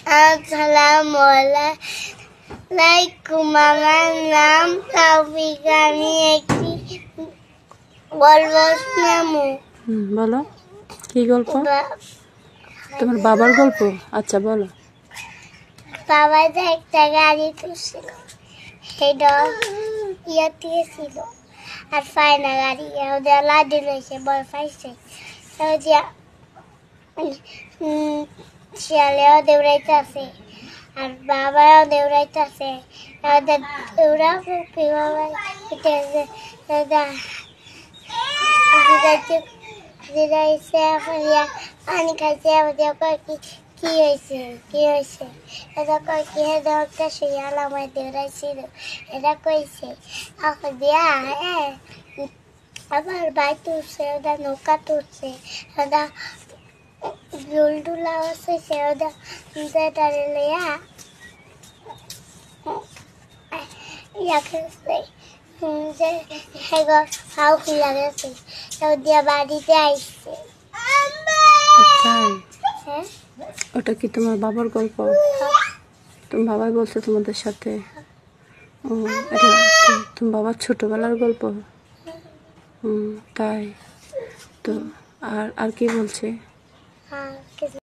আসসালামু আলাইকুম। আমার নাম তাওফিক। আমি একটি গল্প শোনাবো। বলো, কি গল্প? তোমার বাবার গল্প? আচ্ছা বলো। বাবা যে একটা গাড়ি তুলছিল, সেটা ইয়াতে ছিল আর পায় না গাড়ি। ওদের লাড্ডু রয়েছে, বয় পাইছে। শিয়ালেও দৌড়াইতেছে আর বাবাও দৌড়াইতেছে। ওদের দৌড়া ফুপি বাবা জিরাইছে, পানি খাইছে। ওদের কয় কি হয়েছে, কি হয়েছে? এটা কয় কি একটা শিয়াল আমায় দৌড়াইছিল। এটা কইছে দিয়া আবার বাইক তুলছে, ওটা নৌকা তুলছে, ওটা জুলটুলা হচ্ছে, ওটা যেটারে লইয়া ইয়া খেলছে যে হেগর হাউ খুলা গেছে, দিয়া বাড়িতে আইসছে। তাই? হ্যাঁ, ওটা কি তোমার বাবার গল্প? তোমার বাবাই বলছে তোমাদের সাথে? ও, এটা কি তোমার বাবার ছোটবেলার গল্প? তাই তো। আর আর কি বলছে?